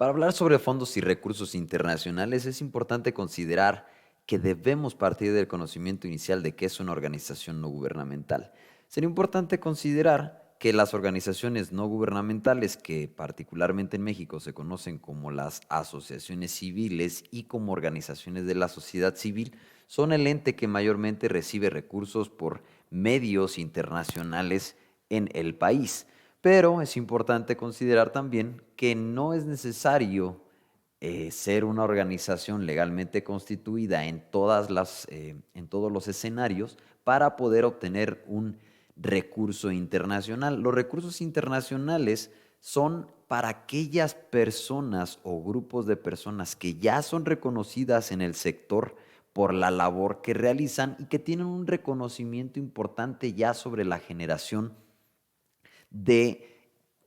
Para hablar sobre fondos y recursos internacionales es importante considerar que debemos partir del conocimiento inicial de qué es una organización no gubernamental. Sería importante considerar que las organizaciones no gubernamentales, que particularmente en México se conocen como las asociaciones civiles y como organizaciones de la sociedad civil, son el ente que mayormente recibe recursos por medios internacionales en el país. Pero es importante considerar también que no es necesario ser una organización legalmente constituida en todos los escenarios para poder obtener un recurso internacional. Los recursos internacionales son para aquellas personas o grupos de personas que ya son reconocidas en el sector por la labor que realizan y que tienen un reconocimiento importante ya sobre la generación de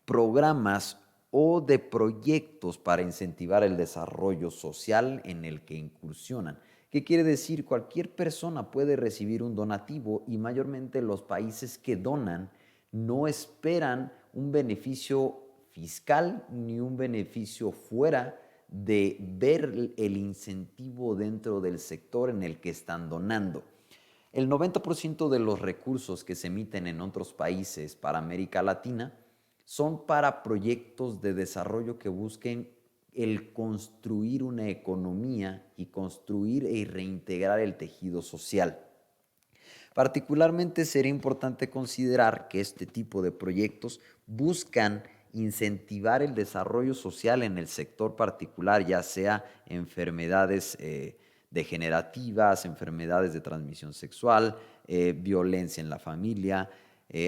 programas o de proyectos para incentivar el desarrollo social en el que incursionan. ¿Qué quiere decir? Cualquier persona puede recibir un donativo y mayormente los países que donan no esperan un beneficio fiscal ni un beneficio fuera de ver el incentivo dentro del sector en el que están donando. El 90% de los recursos que se emiten en otros países para América Latina son para proyectos de desarrollo que busquen el construir una economía y construir y reintegrar el tejido social. Particularmente sería importante considerar que este tipo de proyectos buscan incentivar el desarrollo social en el sector particular, ya sea enfermedades degenerativas, enfermedades de transmisión sexual, violencia en la familia,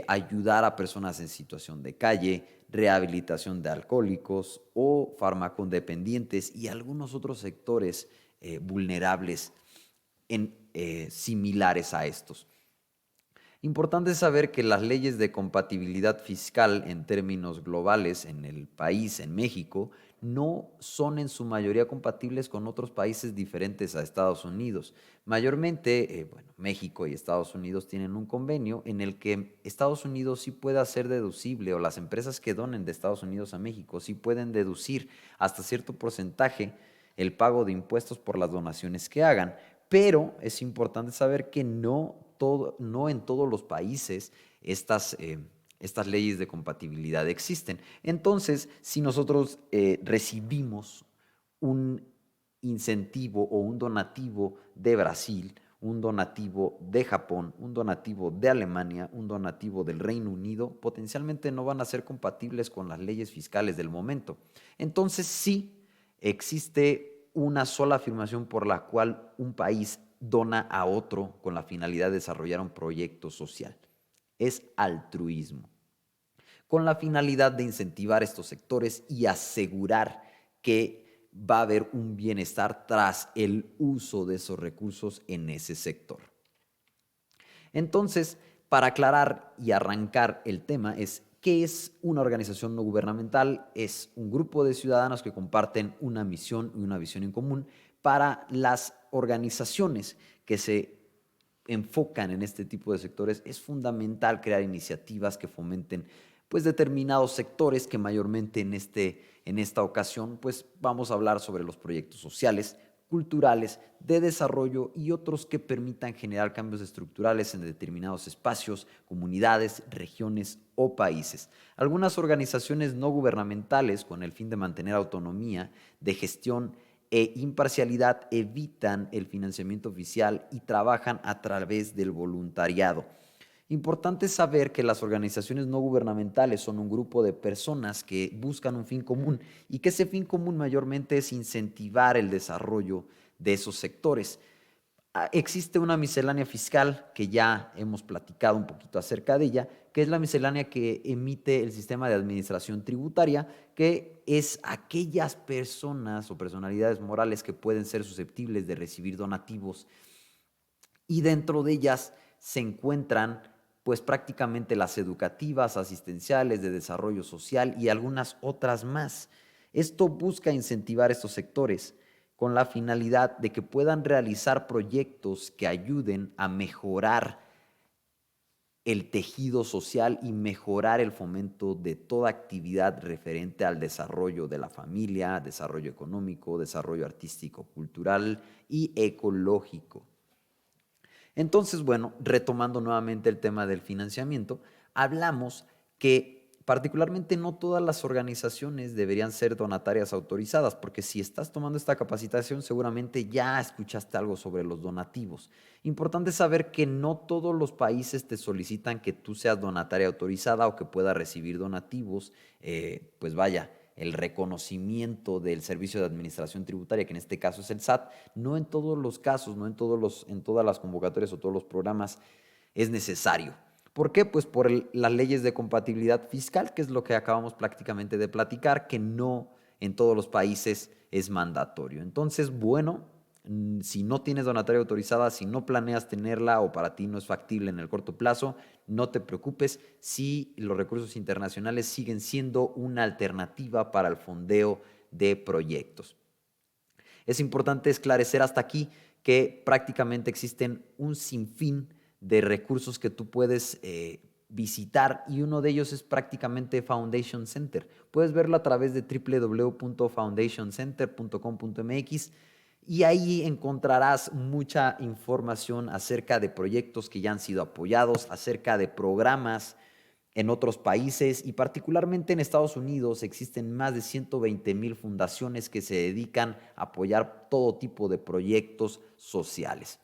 ayudar a personas en situación de calle, rehabilitación de alcohólicos o farmacodependientes y algunos otros sectores vulnerables similares a estos. Importante saber que las leyes de compatibilidad fiscal en términos globales en el país, en México, no son en su mayoría compatibles con otros países diferentes a Estados Unidos. Mayormente, México y Estados Unidos tienen un convenio en el que Estados Unidos sí puede hacer deducible, o las empresas que donen de Estados Unidos a México sí pueden deducir hasta cierto porcentaje el pago de impuestos por las donaciones que hagan, pero es importante saber que no en todos los países estas leyes de compatibilidad existen. Entonces, si nosotros recibimos un incentivo o un donativo de Brasil, un donativo de Japón, un donativo de Alemania, un donativo del Reino Unido, potencialmente no van a ser compatibles con las leyes fiscales del momento. Entonces, sí existe una sola afirmación por la cual un país dona a otro con la finalidad de desarrollar un proyecto social. Es altruismo, con la finalidad de incentivar estos sectores y asegurar que va a haber un bienestar tras el uso de esos recursos en ese sector. Entonces, para aclarar y arrancar el tema es: ¿qué es una organización no gubernamental? Es un grupo de ciudadanos que comparten una misión y una visión en común. Para las organizaciones que se enfocan en este tipo de sectores, es fundamental crear iniciativas que fomenten pues determinados sectores que mayormente en esta ocasión pues vamos a hablar sobre los proyectos sociales, culturales, de desarrollo y otros que permitan generar cambios estructurales en determinados espacios, comunidades, regiones o países. Algunas organizaciones no gubernamentales, con el fin de mantener autonomía de gestión e imparcialidad, evitan el financiamiento oficial y trabajan a través del voluntariado. Importante saber que las organizaciones no gubernamentales son un grupo de personas que buscan un fin común y que ese fin común mayormente es incentivar el desarrollo de esos sectores. Existe una miscelánea fiscal que ya hemos platicado un poquito acerca de ella, que es la miscelánea que emite el sistema de administración tributaria, que es aquellas personas o personalidades morales que pueden ser susceptibles de recibir donativos, y dentro de ellas se encuentran pues prácticamente las educativas, asistenciales, de desarrollo social y algunas otras más. Esto busca incentivar estos sectores con la finalidad de que puedan realizar proyectos que ayuden a mejorar el tejido social y mejorar el fomento de toda actividad referente al desarrollo de la familia, desarrollo económico, desarrollo artístico, cultural y ecológico. Entonces, bueno, retomando nuevamente el tema del financiamiento, hablamos que particularmente no todas las organizaciones deberían ser donatarias autorizadas, porque si estás tomando esta capacitación seguramente ya escuchaste algo sobre los donativos. Importante saber que no todos los países te solicitan que tú seas donataria autorizada o que puedas recibir donativos, pues vaya, el reconocimiento del Servicio de Administración Tributaria, que en este caso es el SAT, no en todos los casos, no en todas las convocatorias o todos los programas es necesario. ¿Por qué? Pues por las leyes de compatibilidad fiscal, que es lo que acabamos prácticamente de platicar, que no en todos los países es mandatorio. Entonces, bueno, si no tienes donataria autorizada, si no planeas tenerla o para ti no es factible en el corto plazo, no te preocupes si los recursos internacionales siguen siendo una alternativa para el fondeo de proyectos. Es importante esclarecer hasta aquí que prácticamente existen un sinfín de recursos que tú puedes visitar y uno de ellos es prácticamente Foundation Center. Puedes verlo a través de www.foundationcenter.com.mx y ahí encontrarás mucha información acerca de proyectos que ya han sido apoyados, acerca de programas en otros países y particularmente en Estados Unidos existen más de 120,000 fundaciones que se dedican a apoyar todo tipo de proyectos sociales.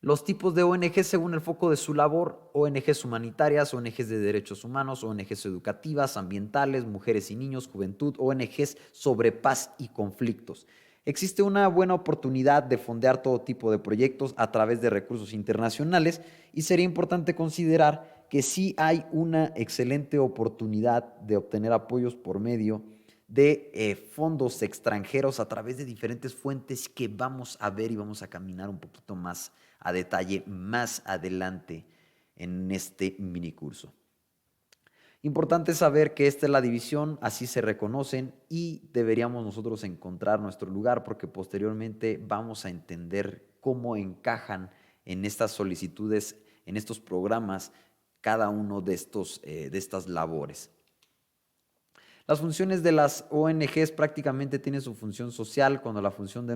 Los tipos de ONG según el foco de su labor: ONGs humanitarias, ONGs de derechos humanos, ONGs educativas, ambientales, mujeres y niños, juventud, ONGs sobre paz y conflictos. Existe una buena oportunidad de fondear todo tipo de proyectos a través de recursos internacionales y sería importante considerar que sí hay una excelente oportunidad de obtener apoyos por medio de fondos extranjeros a través de diferentes fuentes que vamos a ver y vamos a caminar un poquito más a detalle más adelante en este minicurso. Importante saber que esta es la división, así se reconocen y deberíamos nosotros encontrar nuestro lugar porque posteriormente vamos a entender cómo encajan en estas solicitudes, en estos programas, cada uno de estas labores. Las funciones de las ONGs prácticamente tienen su función social. Cuando la función de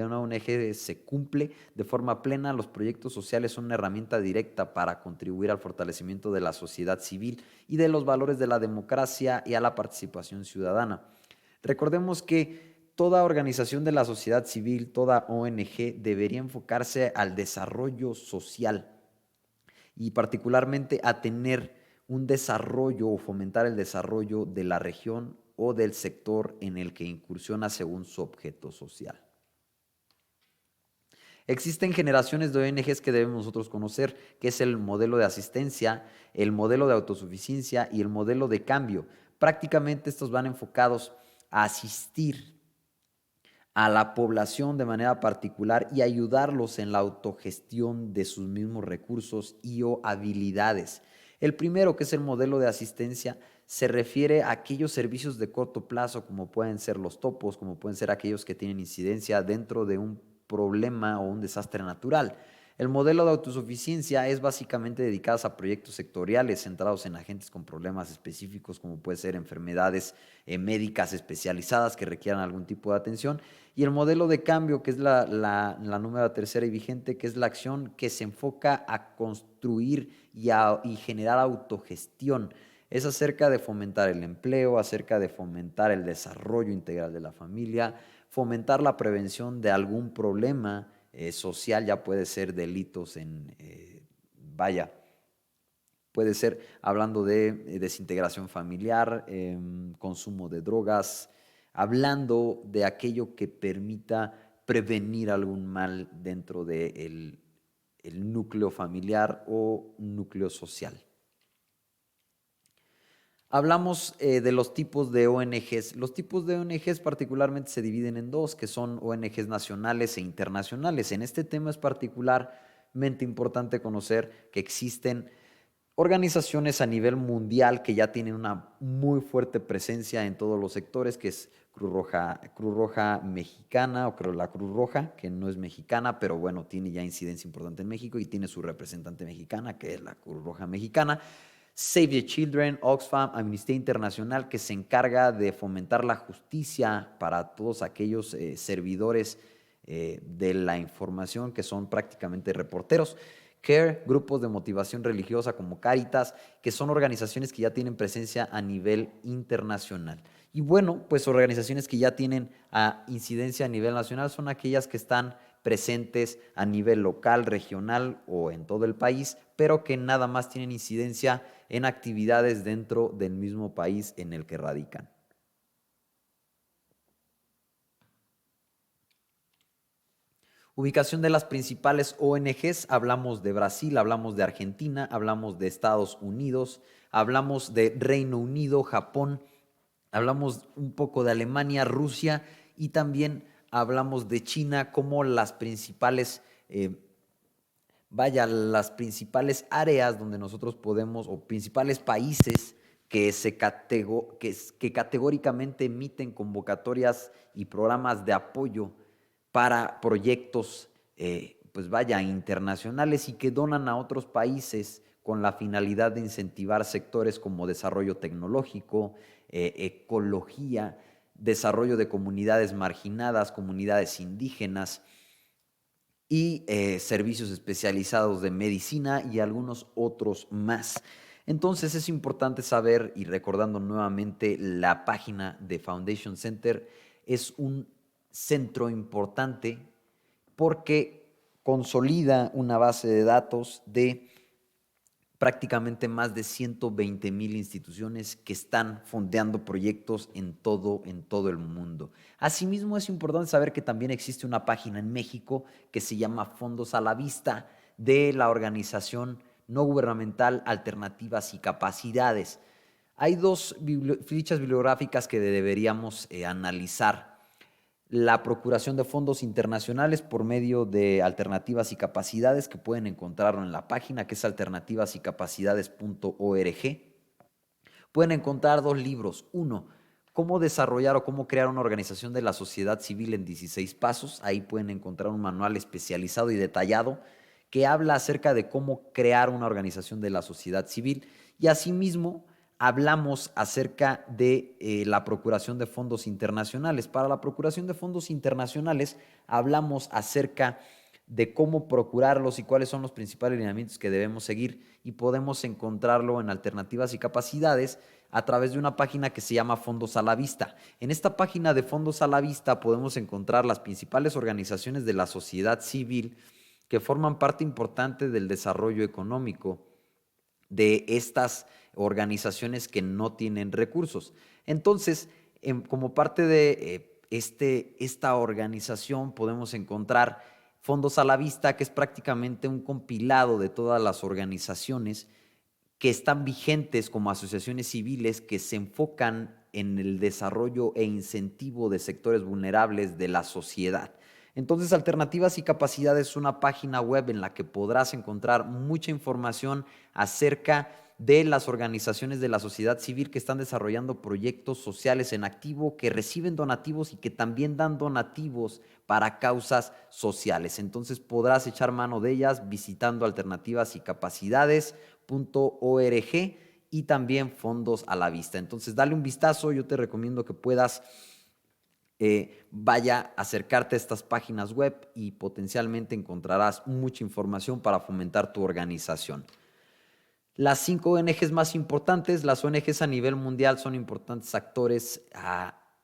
una ONG se cumple de forma plena, los proyectos sociales son una herramienta directa para contribuir al fortalecimiento de la sociedad civil y de los valores de la democracia y a la participación ciudadana. Recordemos que toda organización de la sociedad civil, toda ONG, debería enfocarse al desarrollo social y particularmente a tener un desarrollo o fomentar el desarrollo de la región o del sector en el que incursiona según su objeto social. Existen generaciones de ONGs que debemos nosotros conocer, que es el modelo de asistencia, el modelo de autosuficiencia y el modelo de cambio. Prácticamente estos van enfocados a asistir a la población de manera particular y ayudarlos en la autogestión de sus mismos recursos y o habilidades. El primero, que es el modelo de asistencia, se refiere a aquellos servicios de corto plazo como pueden ser los topos, como pueden ser aquellos que tienen incidencia dentro de un problema o un desastre natural. El modelo de autosuficiencia es básicamente dedicado a proyectos sectoriales centrados en agentes con problemas específicos como puede ser enfermedades médicas especializadas que requieran algún tipo de atención. Y el modelo de cambio, que es la número tercera y vigente, que es la acción que se enfoca a construir y generar autogestión. Es acerca de fomentar el empleo, acerca de fomentar el desarrollo integral de la familia, fomentar la prevención de algún problema social, ya puede ser delitos puede ser hablando de desintegración familiar, consumo de drogas, hablando de aquello que permita prevenir algún mal dentro del núcleo familiar o núcleo social. Hablamos de los tipos de ONGs. Los tipos de ONGs particularmente se dividen en dos, que son ONGs nacionales e internacionales. En este tema es particularmente importante conocer que existen organizaciones a nivel mundial que ya tienen una muy fuerte presencia en todos los sectores, que es Cruz Roja Mexicana, o creo la Cruz Roja, que no es mexicana, pero bueno, tiene ya incidencia importante en México y tiene su representante mexicana, que es la Cruz Roja Mexicana. Save the Children, Oxfam, Amnistía Internacional, que se encarga de fomentar la justicia para todos aquellos servidores de la información que son prácticamente reporteros. CARE, grupos de motivación religiosa como Cáritas, que son organizaciones que ya tienen presencia a nivel internacional. Y bueno, pues organizaciones que ya tienen incidencia a nivel nacional son aquellas que están presentes a nivel local, regional o en todo el país, pero que nada más tienen incidencia en actividades dentro del mismo país en el que radican. Ubicación de las principales ONGs, hablamos de Brasil, hablamos de Argentina, hablamos de Estados Unidos, hablamos de Reino Unido, Japón, hablamos un poco de Alemania, Rusia y también hablamos de China como las principales, las principales áreas donde nosotros podemos, o principales países que categóricamente emiten convocatorias y programas de apoyo para proyectos, internacionales y que donan a otros países con la finalidad de incentivar sectores como desarrollo tecnológico, ecología, desarrollo de comunidades marginadas, comunidades indígenas y servicios especializados de medicina y algunos otros más. Entonces es importante saber, y recordando nuevamente la página de Foundation Center, es un centro importante porque consolida una base de datos de prácticamente más de 120,000 instituciones que están fondeando proyectos en todo el mundo. Asimismo, es importante saber que también existe una página en México que se llama Fondos a la Vista de la organización no gubernamental Alternativas y Capacidades. Hay dos fichas bibliográficas que deberíamos analizar: la procuración de fondos internacionales por medio de Alternativas y Capacidades, que pueden encontrarlo en la página, que es alternativasycapacidades.org. Pueden encontrar dos libros. Uno, cómo desarrollar o cómo crear una organización de la sociedad civil en 16 pasos. Ahí pueden encontrar un manual especializado y detallado que habla acerca de cómo crear una organización de la sociedad civil. Y asimismo, hablamos acerca de la procuración de fondos internacionales. Para la procuración de fondos internacionales hablamos acerca de cómo procurarlos y cuáles son los principales lineamientos que debemos seguir, y podemos encontrarlo en Alternativas y Capacidades a través de una página que se llama Fondos a la Vista. En esta página de Fondos a la Vista podemos encontrar las principales organizaciones de la sociedad civil que forman parte importante del desarrollo económico de estas organizaciones que no tienen recursos. Entonces, como parte de esta organización podemos encontrar Fondos a la Vista, que es prácticamente un compilado de todas las organizaciones que están vigentes como asociaciones civiles que se enfocan en el desarrollo e incentivo de sectores vulnerables de la sociedad. Entonces, Alternativas y Capacidades es una página web en la que podrás encontrar mucha información acerca de las organizaciones de la sociedad civil que están desarrollando proyectos sociales en activo, que reciben donativos y que también dan donativos para causas sociales. Entonces podrás echar mano de ellas visitando alternativasycapacidades.org y también Fondos a la Vista. Entonces dale un vistazo, yo te recomiendo que puedas vaya a acercarte a estas páginas web y potencialmente encontrarás mucha información para fomentar tu organización. Las 5 ONGs más importantes. Las ONGs a nivel mundial son importantes actores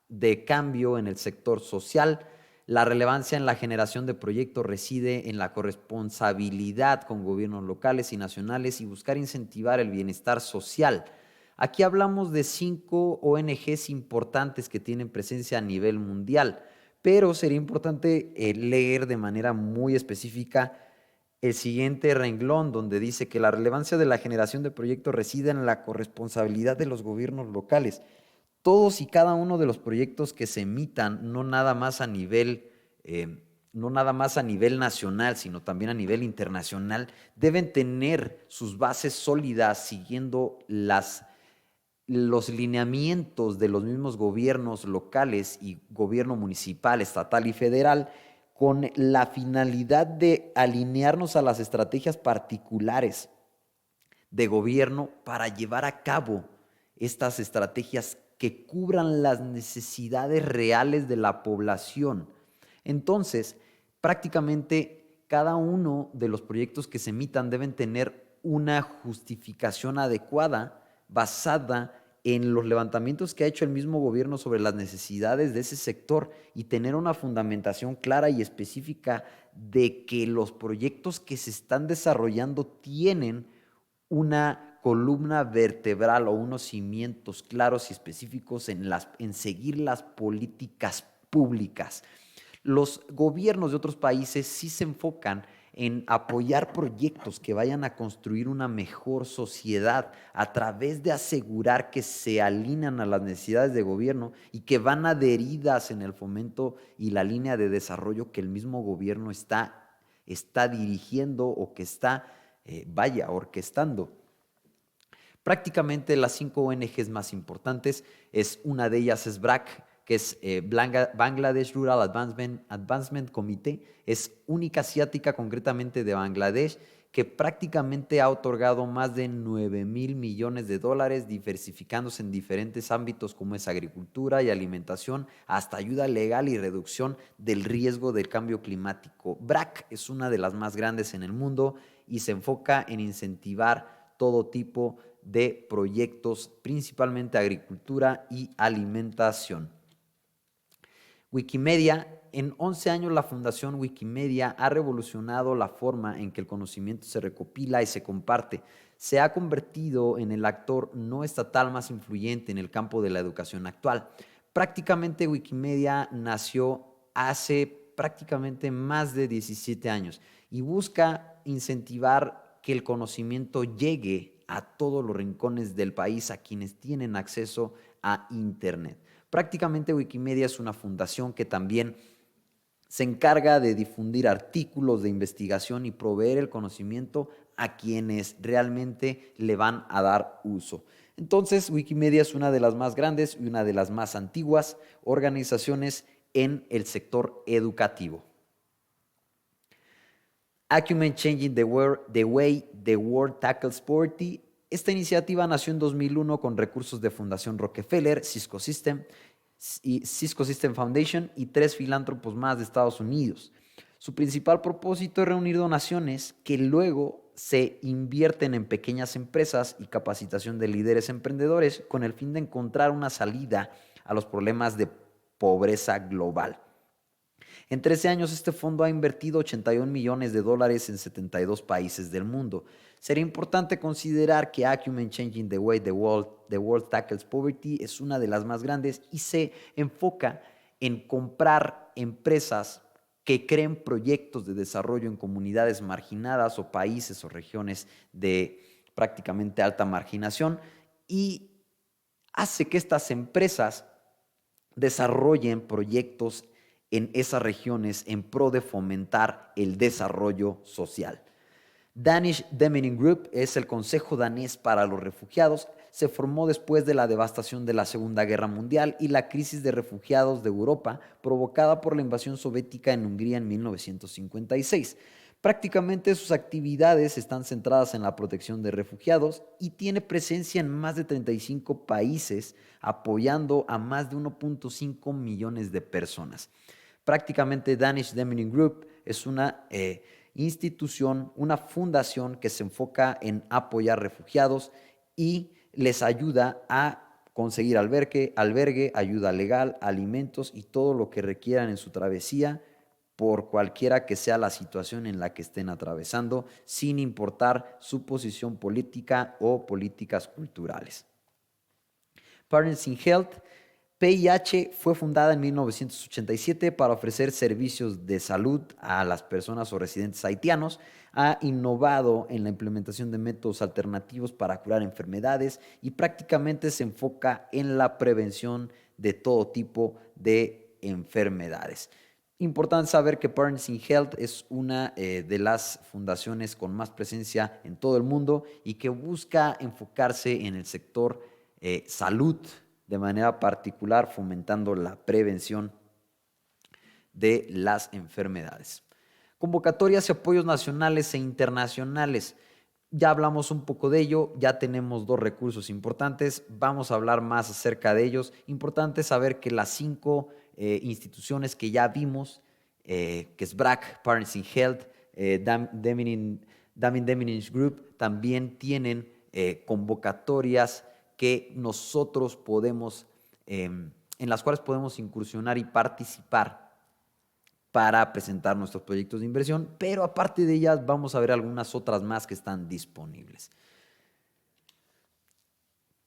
de cambio en el sector social. La relevancia en la generación de proyectos reside en la corresponsabilidad con gobiernos locales y nacionales y buscar incentivar el bienestar social. Aquí hablamos de 5 ONGs importantes que tienen presencia a nivel mundial, pero sería importante leer de manera muy específica el siguiente renglón, donde dice que la relevancia de la generación de proyectos reside en la corresponsabilidad de los gobiernos locales. Todos y cada uno de los proyectos que se emitan, no nada más a nivel no nada más a nivel nacional, sino también a nivel internacional, deben tener sus bases sólidas siguiendo los lineamientos de los mismos gobiernos locales y gobierno municipal, estatal y federal, con la finalidad de alinearnos a las estrategias particulares de gobierno para llevar a cabo estas estrategias que cubran las necesidades reales de la población. Entonces, prácticamente cada uno de los proyectos que se emitan deben tener una justificación adecuada basada en los levantamientos que ha hecho el mismo gobierno sobre las necesidades de ese sector y tener una fundamentación clara y específica de que los proyectos que se están desarrollando tienen una columna vertebral o unos cimientos claros y específicos en seguir las políticas públicas. Los gobiernos de otros países sí se enfocan en apoyar proyectos que vayan a construir una mejor sociedad a través de asegurar que se alinean a las necesidades de gobierno y que van adheridas en el fomento y la línea de desarrollo que el mismo gobierno está dirigiendo o que está, orquestando. Prácticamente las 5 ONGs más importantes, una de ellas es BRAC, que es Bangladesh Rural Advancement Committee, es única asiática, concretamente de Bangladesh, que prácticamente ha otorgado más de 9,000 millones de dólares, diversificándose en diferentes ámbitos como es agricultura y alimentación, hasta ayuda legal y reducción del riesgo del cambio climático. BRAC es una de las más grandes en el mundo y se enfoca en incentivar todo tipo de proyectos, principalmente agricultura y alimentación. Wikimedia, en 11 años la Fundación Wikimedia ha revolucionado la forma en que el conocimiento se recopila y se comparte. Se ha convertido en el actor no estatal más influyente en el campo de la educación actual. Prácticamente Wikimedia nació hace prácticamente más de 17 años y busca incentivar que el conocimiento llegue a todos los rincones del país, a quienes tienen acceso a Internet. Prácticamente Wikimedia es una fundación que también se encarga de difundir artículos de investigación y proveer el conocimiento a quienes realmente le van a dar uso. Entonces, Wikimedia es una de las más grandes y una de las más antiguas organizaciones en el sector educativo. Acumen Changing the Way the World Tackles Poverty. Esta iniciativa nació en 2001 con recursos de Fundación Rockefeller, Cisco System Foundation y 3 filántropos más de Estados Unidos. Su principal propósito es reunir donaciones que luego se invierten en pequeñas empresas y capacitación de líderes emprendedores con el fin de encontrar una salida a los problemas de pobreza global. En 13 años, este fondo ha invertido 81 millones de dólares en 72 países del mundo. Sería importante considerar que Acumen Changing the Way the World Tackles Poverty es una de las más grandes y se enfoca en comprar empresas que creen proyectos de desarrollo en comunidades marginadas o países o regiones de prácticamente alta marginación y hace que estas empresas desarrollen proyectos en esas regiones en pro de fomentar el desarrollo social. Danish Demening Group es el Consejo Danés para los Refugiados. Se formó después de la devastación de la Segunda Guerra Mundial y la crisis de refugiados de Europa provocada por la invasión soviética en Hungría en 1956. Prácticamente sus actividades están centradas en la protección de refugiados y tiene presencia en más de 35 países, apoyando a más de 1.5 millones de personas. Prácticamente Danish Demening Group es una institución, una fundación que se enfoca en apoyar refugiados y les ayuda a conseguir albergue, ayuda legal, alimentos y todo lo que requieran en su travesía por cualquiera que sea la situación en la que estén atravesando, sin importar su posición política o políticas culturales. Partners in Health. PIH fue fundada en 1987 para ofrecer servicios de salud a las personas o residentes haitianos. Ha innovado en la implementación de métodos alternativos para curar enfermedades y prácticamente se enfoca en la prevención de todo tipo de enfermedades. Importante saber que Partners in Health es una de las fundaciones con más presencia en todo el mundo y que busca enfocarse en el sector salud de manera particular, fomentando la prevención de las enfermedades. Convocatorias y apoyos nacionales e internacionales. Ya hablamos un poco de ello, ya tenemos 2 recursos importantes, vamos a hablar más acerca de ellos. Importante saber que las 5 instituciones que ya vimos, que es BRAC, Partners in Health, Deminish Group, también tienen convocatorias que nosotros podemos, en las cuales podemos incursionar y participar para presentar nuestros proyectos de inversión, pero aparte de ellas vamos a ver algunas otras más que están disponibles.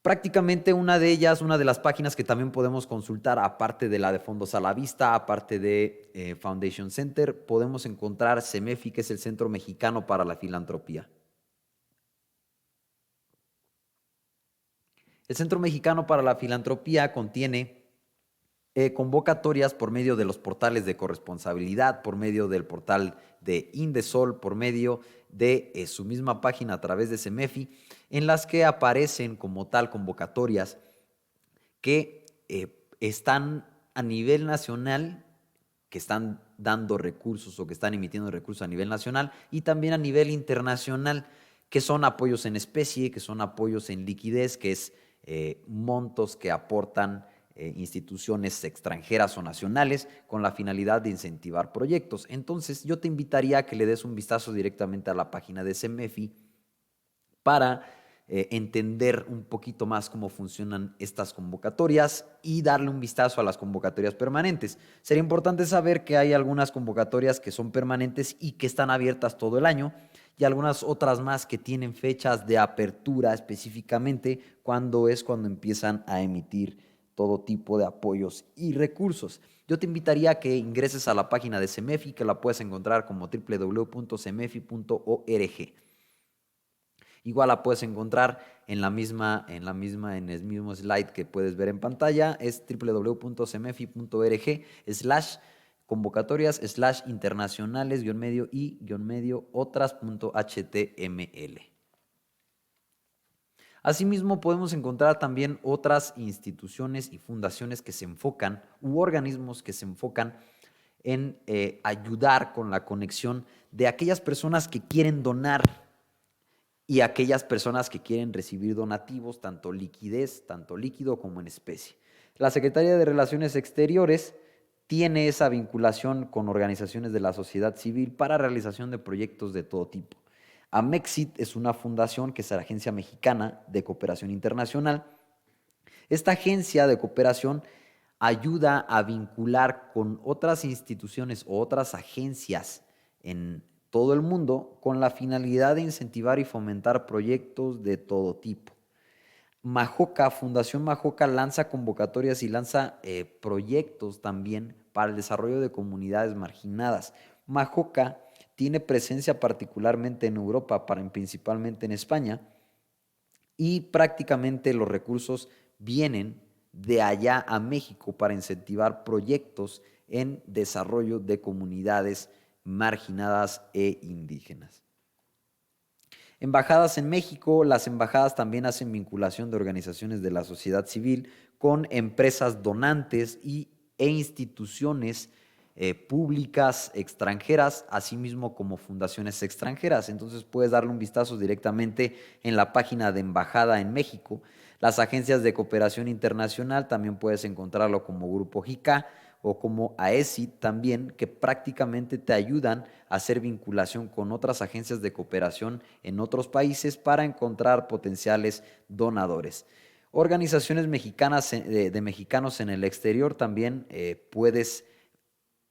Prácticamente una de ellas, una de las páginas que también podemos consultar, aparte de la de Fondos a la Vista, aparte de Foundation Center, podemos encontrar CEMEFI, que es el Centro Mexicano para la Filantropía. El Centro Mexicano para la Filantropía contiene convocatorias por medio de los portales de corresponsabilidad, por medio del portal de Indesol, por medio de su misma página a través de CEMEFI, en las que aparecen como tal convocatorias que están a nivel nacional, que están dando recursos o que están emitiendo recursos a nivel nacional y también a nivel internacional, que son apoyos en especie, que son apoyos en liquidez, que es montos que aportan instituciones extranjeras o nacionales con la finalidad de incentivar proyectos. Entonces, yo te invitaría a que le des un vistazo directamente a la página de CEMEFI para entender un poquito más cómo funcionan estas convocatorias y darle un vistazo a las convocatorias permanentes. Sería importante saber que hay algunas convocatorias que son permanentes y que están abiertas todo el año, y algunas otras más que tienen fechas de apertura específicamente cuando empiezan a emitir todo tipo de apoyos y recursos. Yo te invitaría a que ingreses a la página de CEMEFI, que la puedes encontrar como www.cemefi.org. Igual la puedes encontrar en el mismo slide que puedes ver en pantalla, es www.cemefi.org/convocatorias/internacionales-y-otras.html. Asimismo, podemos encontrar también otras instituciones y fundaciones que se enfocan, u organismos que se enfocan en ayudar con la conexión de aquellas personas que quieren donar y aquellas personas que quieren recibir donativos, tanto liquidez, tanto líquido como en especie. La Secretaría de Relaciones Exteriores tiene esa vinculación con organizaciones de la sociedad civil para realización de proyectos de todo tipo. AMEXIT es una fundación que es la Agencia Mexicana de Cooperación Internacional. Esta agencia de cooperación ayuda a vincular con otras instituciones o otras agencias en todo el mundo con la finalidad de incentivar y fomentar proyectos de todo tipo. Majoca, Fundación Majoca lanza convocatorias y lanza proyectos también para el desarrollo de comunidades marginadas. Majoca tiene presencia particularmente en Europa, principalmente en España, y prácticamente los recursos vienen de allá a México para incentivar proyectos en desarrollo de comunidades marginadas e indígenas. Embajadas en México, las embajadas también hacen vinculación de organizaciones de la sociedad civil con empresas donantes e instituciones públicas extranjeras, asimismo como fundaciones extranjeras. Entonces puedes darle un vistazo directamente en la página de Embajada en México. Las agencias de cooperación internacional también puedes encontrarlo como Grupo JICA o como AECI también, que prácticamente te ayudan a hacer vinculación con otras agencias de cooperación en otros países para encontrar potenciales donadores. Organizaciones mexicanas de mexicanos en el exterior también puedes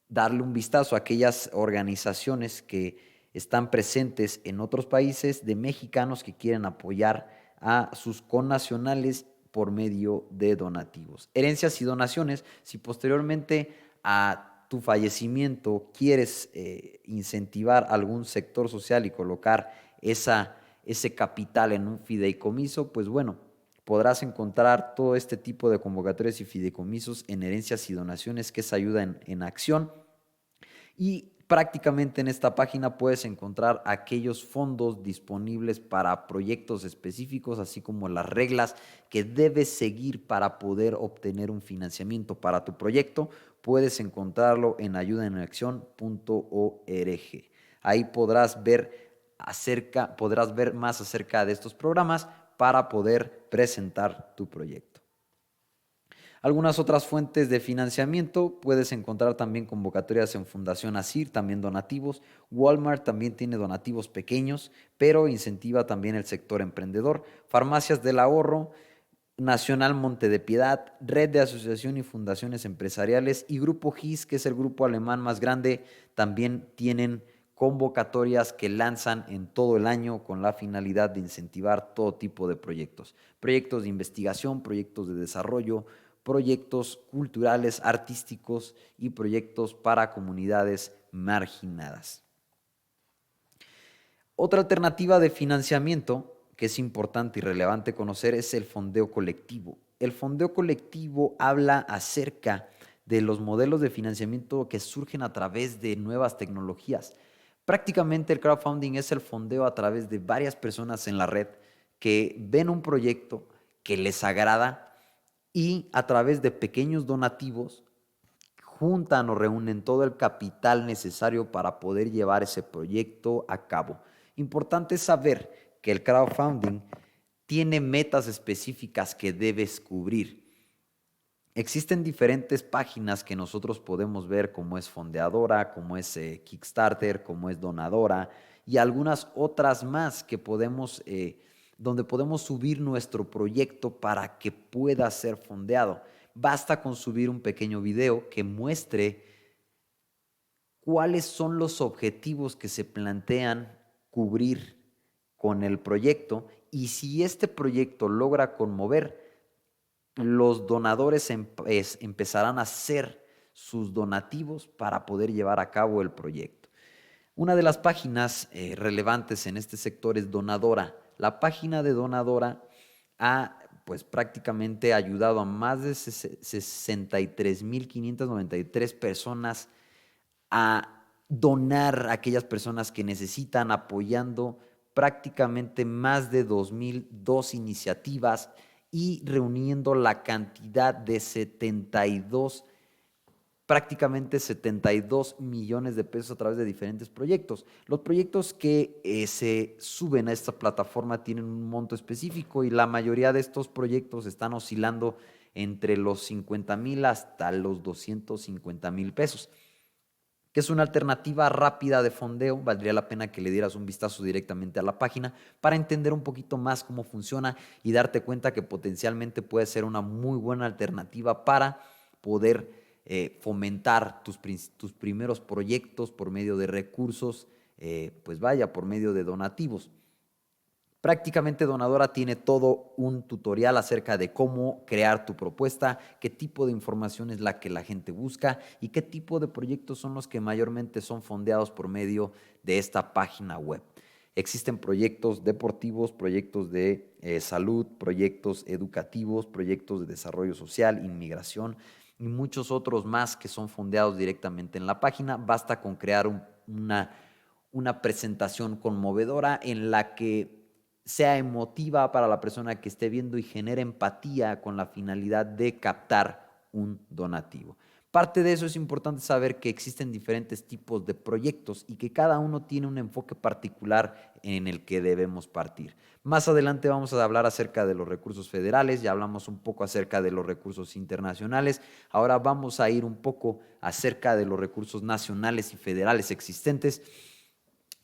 darle un vistazo a aquellas organizaciones que están presentes en otros países de mexicanos que quieren apoyar a sus connacionales por medio de donativos. Herencias y donaciones, si posteriormente a tu fallecimiento quieres incentivar algún sector social y colocar ese capital en un fideicomiso, pues bueno, podrás encontrar todo este tipo de convocatorias y fideicomisos en herencias y donaciones, que es ayuda en acción, Y prácticamente en esta página puedes encontrar aquellos fondos disponibles para proyectos específicos, así como las reglas que debes seguir para poder obtener un financiamiento para tu proyecto. Puedes encontrarlo en ayudaenacción.org. Ahí podrás ver más acerca de estos programas para poder presentar tu proyecto. Algunas otras fuentes de financiamiento, puedes encontrar también convocatorias en Fundación ASIR, también donativos. Walmart también tiene donativos pequeños, pero incentiva también el sector emprendedor. Farmacias del Ahorro, Nacional Monte de Piedad, Red de Asociación y Fundaciones Empresariales y Grupo GIS, que es el grupo alemán más grande, también tienen convocatorias que lanzan en todo el año con la finalidad de incentivar todo tipo de proyectos. Proyectos de investigación, proyectos de desarrollo, proyectos culturales, artísticos y proyectos para comunidades marginadas. Otra alternativa de financiamiento que es importante y relevante conocer es el fondeo colectivo. El fondeo colectivo habla acerca de los modelos de financiamiento que surgen a través de nuevas tecnologías. Prácticamente el crowdfunding es el fondeo a través de varias personas en la red que ven un proyecto que les agrada y a través de pequeños donativos juntan o reúnen todo el capital necesario para poder llevar ese proyecto a cabo. Importante saber que el crowdfunding tiene metas específicas que debes cubrir. Existen diferentes páginas que nosotros podemos ver, como es Fondeadora, como es Kickstarter, como es Donadora y algunas otras más que donde podemos subir nuestro proyecto para que pueda ser fondeado. Basta con subir un pequeño video que muestre cuáles son los objetivos que se plantean cubrir con el proyecto y si este proyecto logra conmover, los donadores empezarán a hacer sus donativos para poder llevar a cabo el proyecto. Una de las páginas relevantes en este sector es Donadora. La página de Donadora ha pues prácticamente ayudado a más de 63,593 personas a donar a aquellas personas que necesitan, apoyando prácticamente más de 2,002 iniciativas y reuniendo la cantidad de prácticamente 72 millones de pesos a través de diferentes proyectos. Los proyectos que se suben a esta plataforma tienen un monto específico y la mayoría de estos proyectos están oscilando entre los 50,000 hasta los 250,000 pesos, que es una alternativa rápida de fondeo. Valdría la pena que le dieras un vistazo directamente a la página para entender un poquito más cómo funciona y darte cuenta que potencialmente puede ser una muy buena alternativa para poder fomentar tus primeros proyectos por medio de recursos, por medio de donativos. Prácticamente Donadora tiene todo un tutorial acerca de cómo crear tu propuesta, qué tipo de información es la que la gente busca y qué tipo de proyectos son los que mayormente son fondeados por medio de esta página web. Existen proyectos deportivos, proyectos de salud, proyectos educativos, proyectos de desarrollo social, inmigración y muchos otros más que son fondeados directamente en la página. Basta con crear una presentación conmovedora en la que sea emotiva para la persona que esté viendo y genere empatía con la finalidad de captar un donativo. Parte de eso es importante saber que existen diferentes tipos de proyectos y que cada uno tiene un enfoque particular en el que debemos partir. Más adelante vamos a hablar acerca de los recursos federales, ya hablamos un poco acerca de los recursos internacionales, ahora vamos a ir un poco acerca de los recursos nacionales y federales existentes.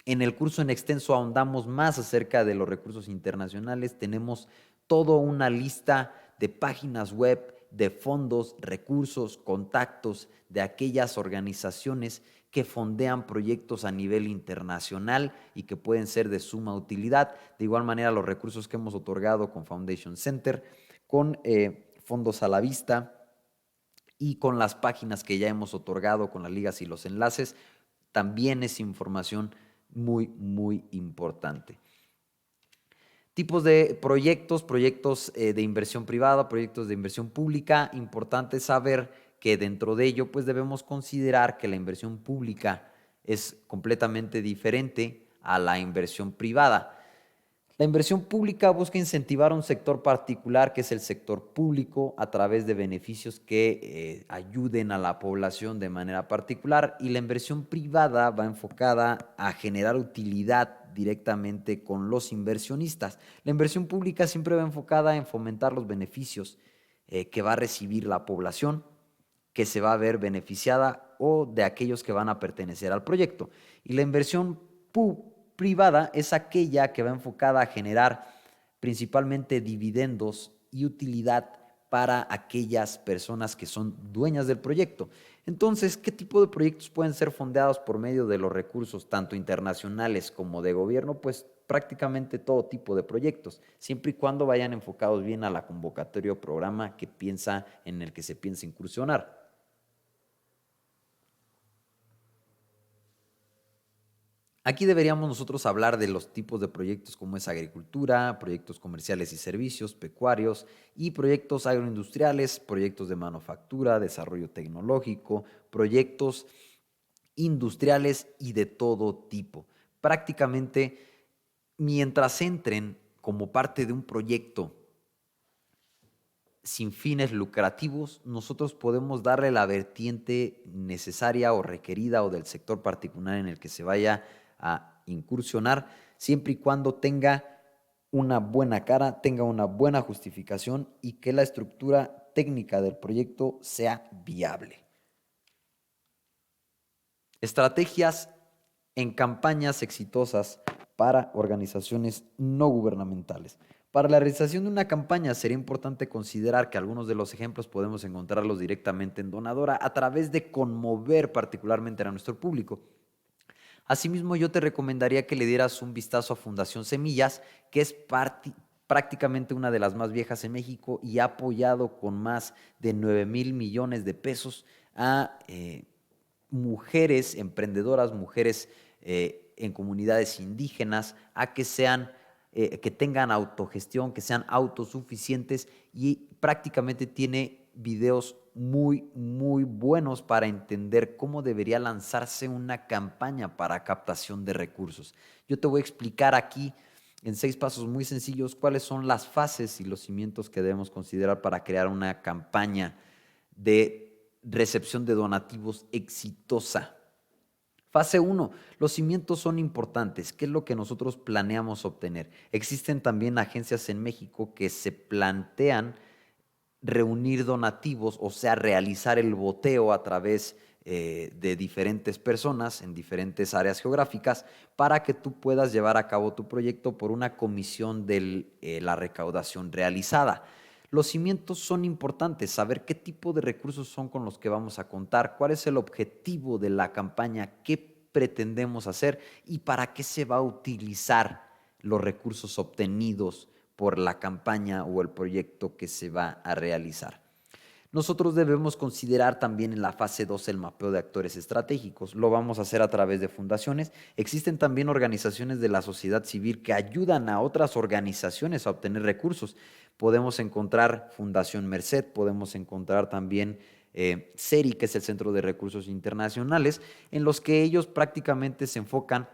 En el curso en extenso ahondamos más acerca de los recursos internacionales. Tenemos toda una lista de páginas web, de fondos, recursos, contactos de aquellas organizaciones que fondean proyectos a nivel internacional y que pueden ser de suma utilidad. De igual manera, los recursos que hemos otorgado con Foundation Center, con fondos a la vista y con las páginas que ya hemos otorgado con las ligas y los enlaces, también es información muy, muy importante. Tipos de proyectos de inversión privada, proyectos de inversión pública. Importante saber que dentro de ello pues debemos considerar que la inversión pública es completamente diferente a la inversión privada. La inversión pública busca incentivar a un sector particular, que es el sector público, a través de beneficios que ayuden a la población de manera particular, y la inversión privada va enfocada a generar utilidad directamente con los inversionistas. La inversión pública siempre va enfocada en fomentar los beneficios que va a recibir la población, que se va a ver beneficiada, o de aquellos que van a pertenecer al proyecto. Y la inversión privada es aquella que va enfocada a generar principalmente dividendos y utilidad para aquellas personas que son dueñas del proyecto. Entonces, ¿qué tipo de proyectos pueden ser fondeados por medio de los recursos tanto internacionales como de gobierno? Pues prácticamente todo tipo de proyectos, siempre y cuando vayan enfocados bien a la convocatoria o programa en el que se piensa incursionar. Aquí deberíamos nosotros hablar de los tipos de proyectos como es agricultura, proyectos comerciales y servicios, pecuarios y proyectos agroindustriales, proyectos de manufactura, desarrollo tecnológico, proyectos industriales y de todo tipo. Prácticamente, mientras entren como parte de un proyecto sin fines lucrativos, nosotros podemos darle la vertiente necesaria o requerida o del sector particular en el que se vaya a incursionar, siempre y cuando tenga una buena cara, tenga una buena justificación y que la estructura técnica del proyecto sea viable. Estrategias en campañas exitosas para organizaciones no gubernamentales. Para la realización de una campaña sería importante considerar que algunos de los ejemplos podemos encontrarlos directamente en Donadora a través de conmover particularmente a nuestro público. Asimismo, yo te recomendaría que le dieras un vistazo a Fundación Semillas, que es prácticamente una de las más viejas en México y ha apoyado con más de 9,000 millones de pesos a mujeres emprendedoras, mujeres en comunidades indígenas, a que tengan autogestión, que sean autosuficientes, y prácticamente tiene videos muy, muy buenos para entender cómo debería lanzarse una campaña para captación de recursos. Yo te voy a explicar aquí en 6 pasos muy sencillos cuáles son las fases y los cimientos que debemos considerar para crear una campaña de recepción de donativos exitosa. Fase 1. Los cimientos son importantes. ¿Qué es lo que nosotros planeamos obtener? Existen también agencias en México que se plantean reunir donativos, o sea, realizar el boteo a través de diferentes personas en diferentes áreas geográficas para que tú puedas llevar a cabo tu proyecto por una comisión de la recaudación realizada. Los cimientos son importantes, saber qué tipo de recursos son con los que vamos a contar, cuál es el objetivo de la campaña, qué pretendemos hacer y para qué se va a utilizar los recursos obtenidos por la campaña o el proyecto que se va a realizar. Nosotros debemos considerar también en la fase 2 el mapeo de actores estratégicos. Lo vamos a hacer a través de fundaciones. Existen también organizaciones de la sociedad civil que ayudan a otras organizaciones a obtener recursos. Podemos encontrar Fundación Merced, podemos encontrar también CERI, que es el Centro de Recursos Internacionales, en los que ellos prácticamente se enfocan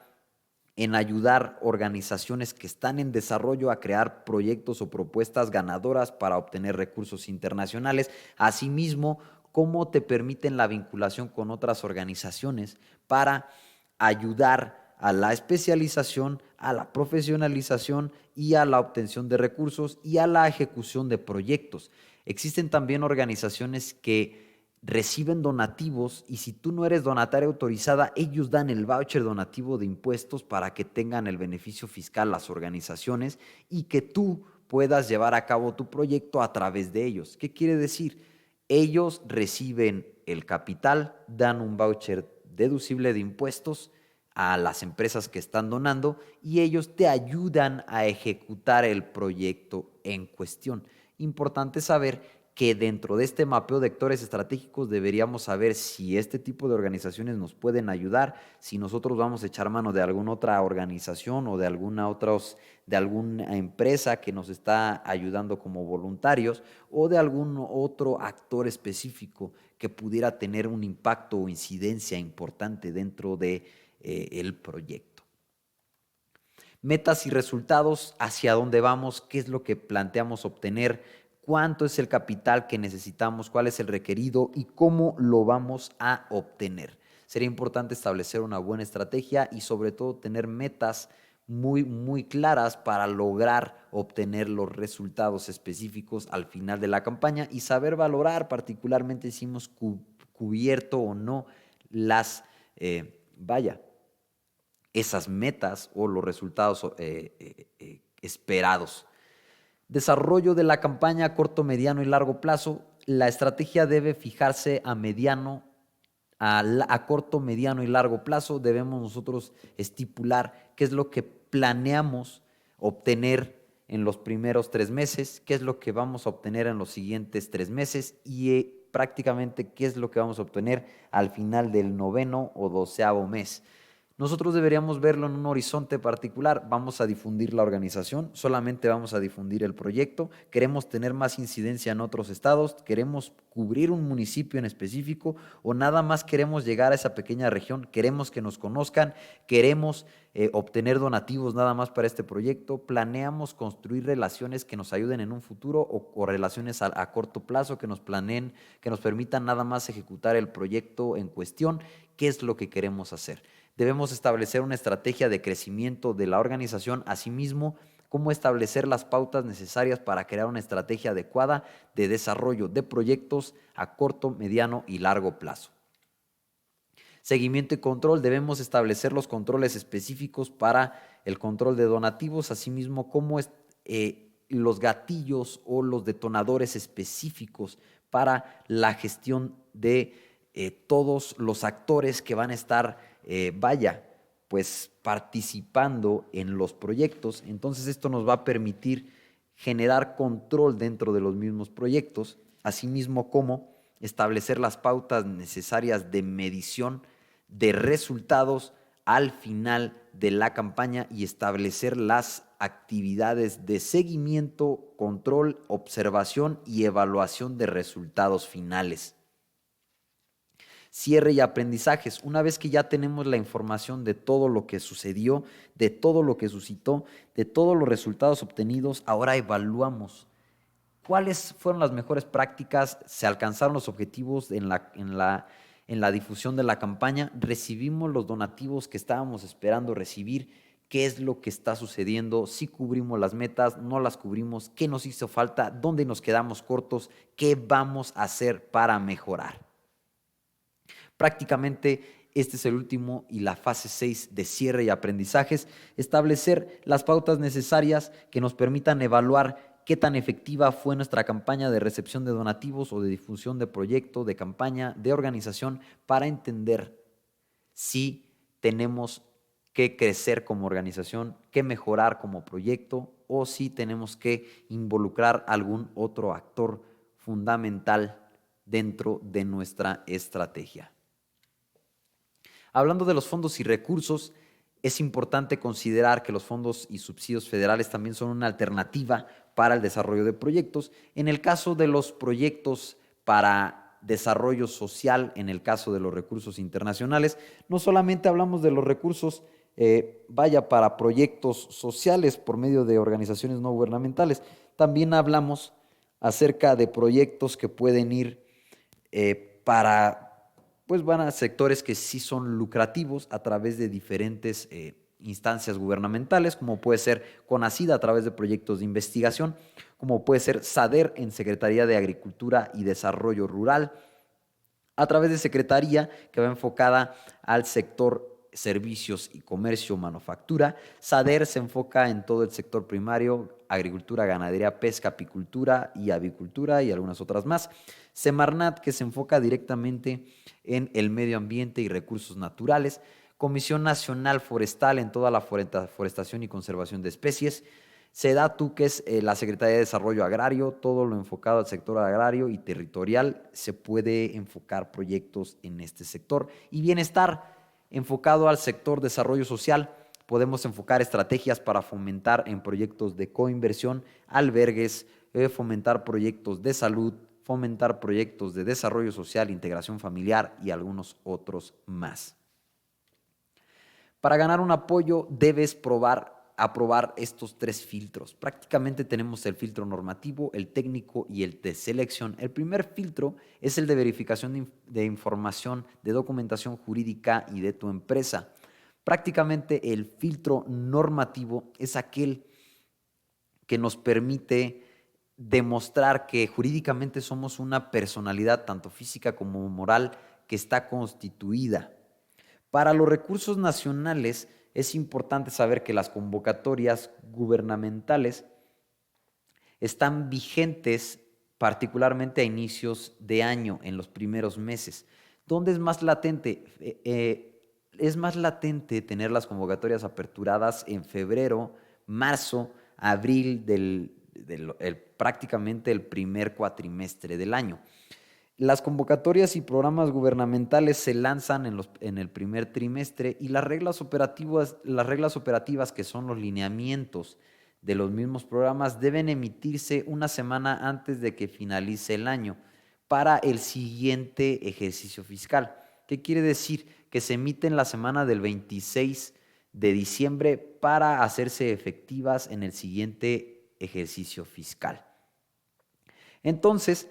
en ayudar organizaciones que están en desarrollo a crear proyectos o propuestas ganadoras para obtener recursos internacionales. Asimismo, cómo te permiten la vinculación con otras organizaciones para ayudar a la especialización, a la profesionalización y a la obtención de recursos y a la ejecución de proyectos. Existen también organizaciones que reciben donativos, y si tú no eres donataria autorizada, ellos dan el voucher donativo de impuestos para que tengan el beneficio fiscal las organizaciones y que tú puedas llevar a cabo tu proyecto a través de ellos. ¿Qué quiere decir? Ellos reciben el capital, dan un voucher deducible de impuestos a las empresas que están donando y ellos te ayudan a ejecutar el proyecto en cuestión. Importante saber que dentro de este mapeo de actores estratégicos deberíamos saber si este tipo de organizaciones nos pueden ayudar, si nosotros vamos a echar mano de alguna otra organización o de de alguna empresa que nos está ayudando como voluntarios o de algún otro actor específico que pudiera tener un impacto o incidencia importante dentro de el proyecto. Metas y resultados, hacia dónde vamos, qué es lo que planteamos obtener, cuánto es el capital que necesitamos, cuál es el requerido y cómo lo vamos a obtener. Sería importante establecer una buena estrategia y sobre todo tener metas muy claras para lograr obtener los resultados específicos al final de la campaña y saber valorar particularmente si hemos cubierto o no las, esas metas o los resultados esperados. Desarrollo de la campaña a corto, mediano y largo plazo. La estrategia debe fijarse a corto, mediano y largo plazo. Debemos nosotros estipular qué es lo que planeamos obtener en los primeros 3 meses, qué es lo que vamos a obtener en los siguientes 3 meses y prácticamente qué es lo que vamos a obtener al final del 9º o 12º mes. Nosotros deberíamos verlo en un horizonte particular. Vamos a difundir la organización, solamente vamos a difundir el proyecto, queremos tener más incidencia en otros estados, queremos cubrir un municipio en específico o nada más queremos llegar a esa pequeña región, queremos que nos conozcan, queremos obtener donativos nada más para este proyecto, planeamos construir relaciones que nos ayuden en un futuro o relaciones a corto plazo que nos permitan nada más ejecutar el proyecto en cuestión. ¿Qué es lo que queremos hacer? Debemos establecer una estrategia de crecimiento de la organización, asimismo, cómo establecer las pautas necesarias para crear una estrategia adecuada de desarrollo de proyectos a corto, mediano y largo plazo. Seguimiento y control. Debemos establecer los controles específicos para el control de donativos, asimismo, cómo los gatillos o los detonadores específicos para la gestión de todos los actores que van a estar pues participando en los proyectos. Entonces esto nos va a permitir generar control dentro de los mismos proyectos, asimismo como establecer las pautas necesarias de medición de resultados al final de la campaña y establecer las actividades de seguimiento, control, observación y evaluación de resultados finales. Cierre y aprendizajes. Una vez que ya tenemos la información de todo lo que sucedió, de todo lo que suscitó, de todos los resultados obtenidos, ahora evaluamos cuáles fueron las mejores prácticas, se alcanzaron los objetivos en la difusión de la campaña, recibimos los donativos que estábamos esperando recibir, qué es lo que está sucediendo, si cubrimos las metas, no las cubrimos, qué nos hizo falta, dónde nos quedamos cortos, qué vamos a hacer para mejorar. Prácticamente este es el último y la fase 6 de cierre y aprendizajes, establecer las pautas necesarias que nos permitan evaluar qué tan efectiva fue nuestra campaña de recepción de donativos o de difusión de proyecto, de campaña, de organización, para entender si tenemos que crecer como organización, que mejorar como proyecto o si tenemos que involucrar algún otro actor fundamental dentro de nuestra estrategia. Hablando de los fondos y recursos, es importante considerar que los fondos y subsidios federales también son una alternativa para el desarrollo de proyectos. En el caso de los proyectos para desarrollo social, en el caso de los recursos internacionales, no solamente hablamos de los recursos para proyectos sociales por medio de organizaciones no gubernamentales, también hablamos acerca de proyectos que pueden ir van a sectores que sí son lucrativos a través de diferentes instancias gubernamentales, como puede ser CONACYT a través de proyectos de investigación, como puede ser SADER en Secretaría de Agricultura y Desarrollo Rural, a través de Secretaría que va enfocada al sector servicios y comercio, manufactura. SADER se enfoca en todo el sector primario, agricultura, ganadería, pesca, apicultura y avicultura y algunas otras más. Semarnat, que se enfoca directamente en el medio ambiente y recursos naturales. Comisión Nacional Forestal en toda la forestación y conservación de especies. SEDATU, que es la Secretaría de Desarrollo Agrario, todo lo enfocado al sector agrario y territorial, se puede enfocar proyectos en este sector. Y bienestar, enfocado al sector desarrollo social, podemos enfocar estrategias para fomentar en proyectos de coinversión, albergues, fomentar proyectos de salud, fomentar proyectos de desarrollo social, integración familiar y algunos otros más. Para ganar un apoyo debes aprobar estos 3 filtros. Prácticamente tenemos el filtro normativo, el técnico y el de selección. El primer filtro es el de verificación de información, de documentación jurídica y de tu empresa. Prácticamente el filtro normativo es aquel que nos permite demostrar que jurídicamente somos una personalidad, tanto física como moral, que está constituida. Para los recursos nacionales es importante saber que las convocatorias gubernamentales están vigentes particularmente a inicios de año, en los primeros meses. ¿Dónde es más latente? Es más latente tener las convocatorias aperturadas en febrero, marzo, abril prácticamente el primer cuatrimestre del año. Las convocatorias y programas gubernamentales se lanzan en el primer trimestre y las reglas operativas, que son los lineamientos de los mismos programas, deben emitirse una semana antes de que finalice el año para el siguiente ejercicio fiscal. ¿Qué quiere decir? Que se emiten la semana del 26 de diciembre para hacerse efectivas en el siguiente ejercicio fiscal. Entonces,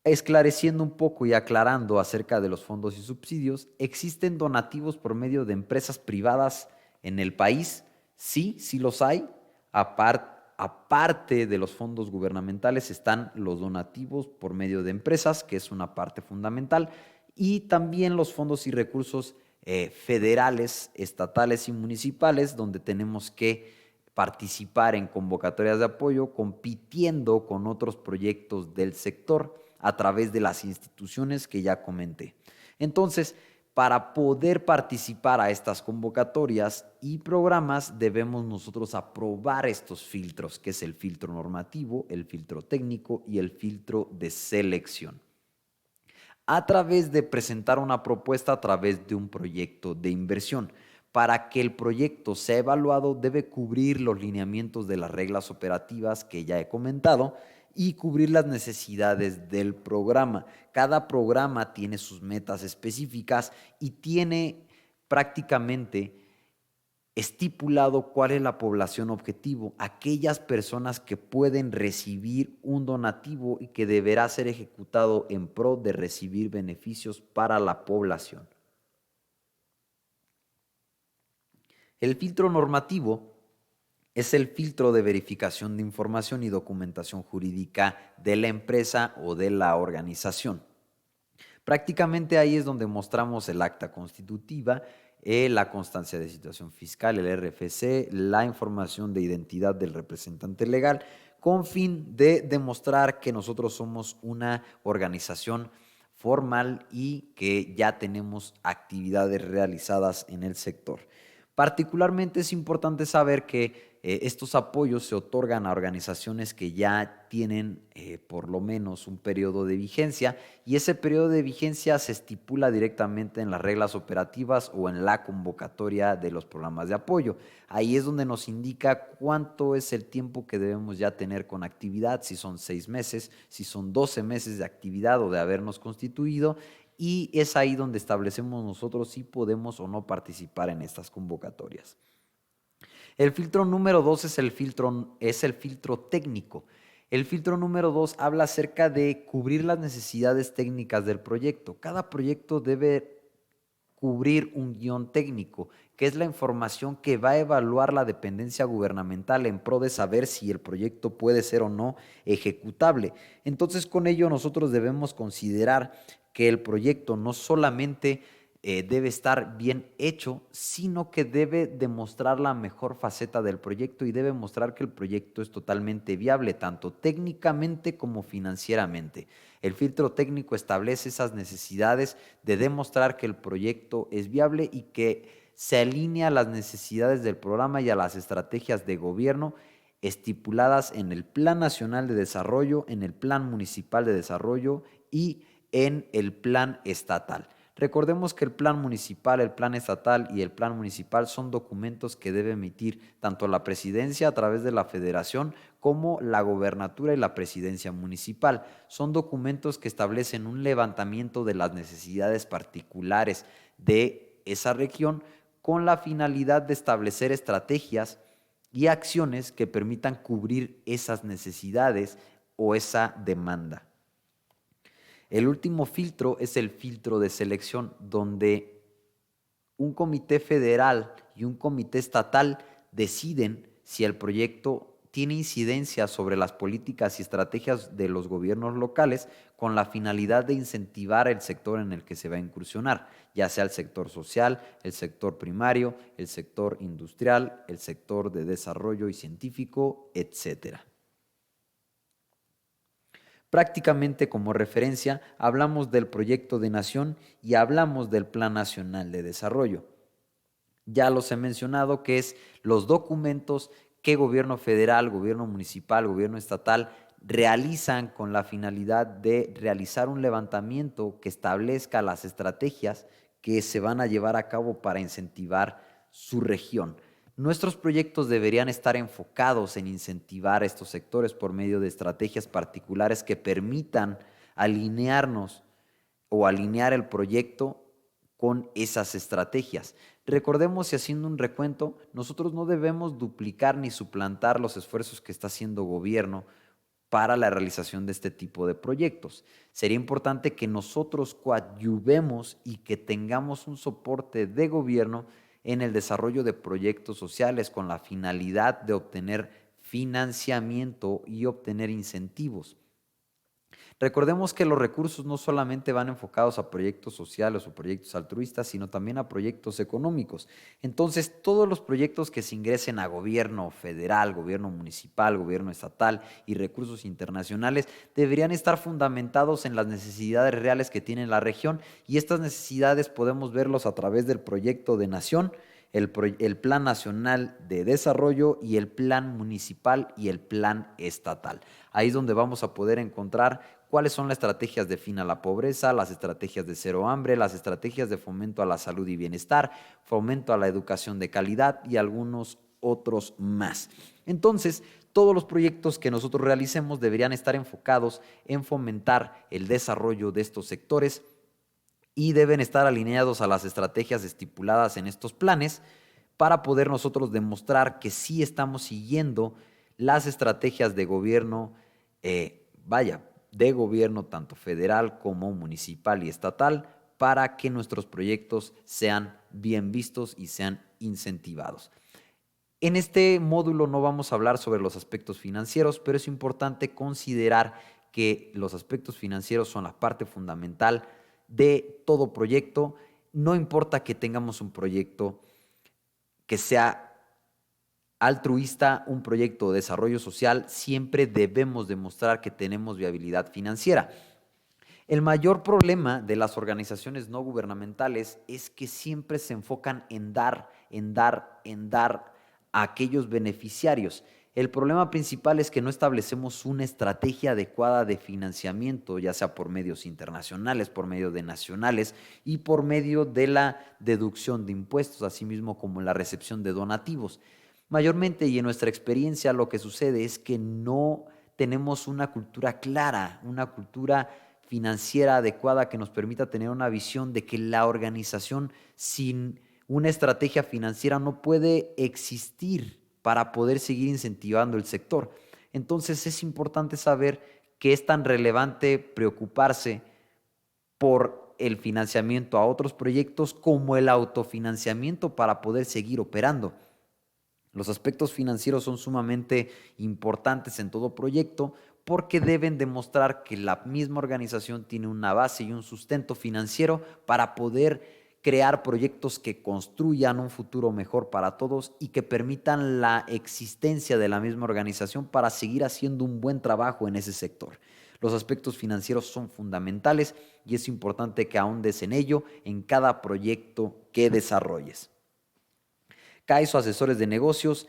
esclareciendo un poco y aclarando acerca de los fondos y subsidios, ¿existen donativos por medio de empresas privadas en el país? Sí, sí los hay. Aparte de los fondos gubernamentales están los donativos por medio de empresas, que es una parte fundamental, y también los fondos y recursos federales, estatales y municipales, donde tenemos que participar en convocatorias de apoyo, compitiendo con otros proyectos del sector a través de las instituciones que ya comenté. Entonces, para poder participar a estas convocatorias y programas, debemos nosotros aprobar estos filtros, que es el filtro normativo, el filtro técnico y el filtro de selección, a través de presentar una propuesta a través de un proyecto de inversión. Para que el proyecto sea evaluado, debe cubrir los lineamientos de las reglas operativas que ya he comentado y cubrir las necesidades del programa. Cada programa tiene sus metas específicas y tiene prácticamente estipulado cuál es la población objetivo, aquellas personas que pueden recibir un donativo y que deberá ser ejecutado en pro de recibir beneficios para la población. El filtro normativo es el filtro de verificación de información y documentación jurídica de la empresa o de la organización. Prácticamente ahí es donde mostramos el acta constitutiva, la constancia de situación fiscal, el RFC, la información de identidad del representante legal, con fin de demostrar que nosotros somos una organización formal y que ya tenemos actividades realizadas en el sector. Particularmente es importante saber que estos apoyos se otorgan a organizaciones que ya tienen por lo menos un periodo de vigencia, y ese periodo de vigencia se estipula directamente en las reglas operativas o en la convocatoria de los programas de apoyo. Ahí es donde nos indica cuánto es el tiempo que debemos ya tener con actividad, si son 6 meses, si son 12 meses de actividad o de habernos constituido, y es ahí donde establecemos nosotros si podemos o no participar en estas convocatorias. El filtro número 2 es el filtro técnico. El filtro número 2 habla acerca de cubrir las necesidades técnicas del proyecto. Cada proyecto debe cubrir un guión técnico, que es la información que va a evaluar la dependencia gubernamental en pro de saber si el proyecto puede ser o no ejecutable. Entonces, con ello nosotros debemos considerar que el proyecto no solamente debe estar bien hecho, sino que debe demostrar la mejor faceta del proyecto y debe mostrar que el proyecto es totalmente viable, tanto técnicamente como financieramente. El filtro técnico establece esas necesidades de demostrar que el proyecto es viable y que se alinea a las necesidades del programa y a las estrategias de gobierno estipuladas en el Plan Nacional de Desarrollo, en el Plan Municipal de Desarrollo y en el Plan Estatal. Recordemos que el Plan Municipal, el Plan Estatal y el Plan Municipal son documentos que debe emitir tanto la Presidencia a través de la Federación como la Gobernatura y la Presidencia Municipal. Son documentos que establecen un levantamiento de las necesidades particulares de esa región con la finalidad de establecer estrategias y acciones que permitan cubrir esas necesidades o esa demanda. El último filtro es el filtro de selección, donde un comité federal y un comité estatal deciden si el proyecto tiene incidencia sobre las políticas y estrategias de los gobiernos locales con la finalidad de incentivar el sector en el que se va a incursionar, ya sea el sector social, el sector primario, el sector industrial, el sector de desarrollo y científico, etcétera. Prácticamente como referencia hablamos del proyecto de nación y hablamos del Plan Nacional de Desarrollo. Ya los he mencionado que es los documentos que gobierno federal, gobierno municipal, gobierno estatal realizan con la finalidad de realizar un levantamiento que establezca las estrategias que se van a llevar a cabo para incentivar su región. Nuestros proyectos deberían estar enfocados en incentivar estos sectores por medio de estrategias particulares que permitan alinearnos o alinear el proyecto con esas estrategias. Recordemos, y haciendo un recuento, nosotros no debemos duplicar ni suplantar los esfuerzos que está haciendo gobierno para la realización de este tipo de proyectos. Sería importante que nosotros coadyuvemos y que tengamos un soporte de gobierno en el desarrollo de proyectos sociales con la finalidad de obtener financiamiento y obtener incentivos. Recordemos que los recursos no solamente van enfocados a proyectos sociales o proyectos altruistas, sino también a proyectos económicos. Entonces, todos los proyectos que se ingresen a gobierno federal, gobierno municipal, gobierno estatal y recursos internacionales deberían estar fundamentados en las necesidades reales que tiene la región, y estas necesidades podemos verlos a través del proyecto de nación, el Plan Nacional de Desarrollo y el Plan Municipal y el Plan Estatal. Ahí es donde vamos a poder encontrar cuáles son las estrategias de fin a la pobreza, las estrategias de cero hambre, las estrategias de fomento a la salud y bienestar, fomento a la educación de calidad y algunos otros más. Entonces, todos los proyectos que nosotros realicemos deberían estar enfocados en fomentar el desarrollo de estos sectores y deben estar alineados a las estrategias estipuladas en estos planes para poder nosotros demostrar que sí estamos siguiendo las estrategias de gobierno, de gobierno tanto federal como municipal y estatal, para que nuestros proyectos sean bien vistos y sean incentivados. En este módulo no vamos a hablar sobre los aspectos financieros, pero es importante considerar que los aspectos financieros son la parte fundamental de todo proyecto. No importa que tengamos un proyecto que sea altruista, un proyecto de desarrollo social, siempre debemos demostrar que tenemos viabilidad financiera. El mayor problema de las organizaciones no gubernamentales es que siempre se enfocan en dar a aquellos beneficiarios. El problema principal es que no establecemos una estrategia adecuada de financiamiento, ya sea por medios internacionales, por medio de nacionales y por medio de la deducción de impuestos, así mismo como la recepción de donativos. Mayormente, y en nuestra experiencia, lo que sucede es que no tenemos una cultura clara, una cultura financiera adecuada que nos permita tener una visión de que la organización sin una estrategia financiera no puede existir para poder seguir incentivando el sector. Entonces es importante saber que es tan relevante preocuparse por el financiamiento a otros proyectos como el autofinanciamiento para poder seguir operando. Los aspectos financieros son sumamente importantes en todo proyecto porque deben demostrar que la misma organización tiene una base y un sustento financiero para poder crear proyectos que construyan un futuro mejor para todos y que permitan la existencia de la misma organización para seguir haciendo un buen trabajo en ese sector. Los aspectos financieros son fundamentales y es importante que ahondes en ello en cada proyecto que desarrolles. Kaiso Asesores de Negocios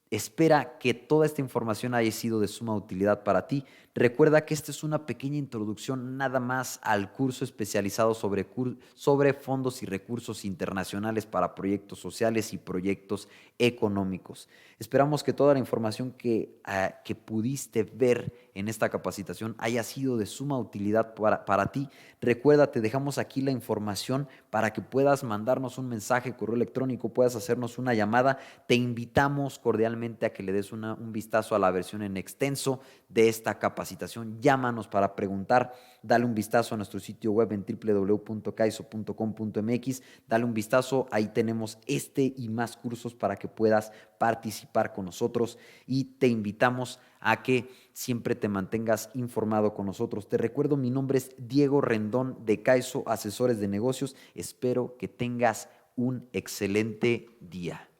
espera que toda esta información haya sido de suma utilidad para ti. Recuerda que esta es una pequeña introducción nada más al curso especializado sobre fondos y recursos internacionales para proyectos sociales y proyectos económicos. Esperamos que toda la información que pudiste ver en esta capacitación haya sido de suma utilidad para ti. Recuerda, te dejamos aquí la información para que puedas mandarnos un mensaje, correo electrónico, puedas hacernos una llamada. Te invitamos cordialmente a que le des un vistazo a la versión en extenso de esta capacitación. Llámanos para preguntar, dale un vistazo a nuestro sitio web en www.kaiso.com.mx, dale un vistazo, ahí tenemos este y más cursos para que puedas participar con nosotros y te invitamos a que siempre te mantengas informado con nosotros. Te recuerdo, mi nombre es Diego Rendón de Kaiso Asesores de Negocios. Espero que tengas un excelente día.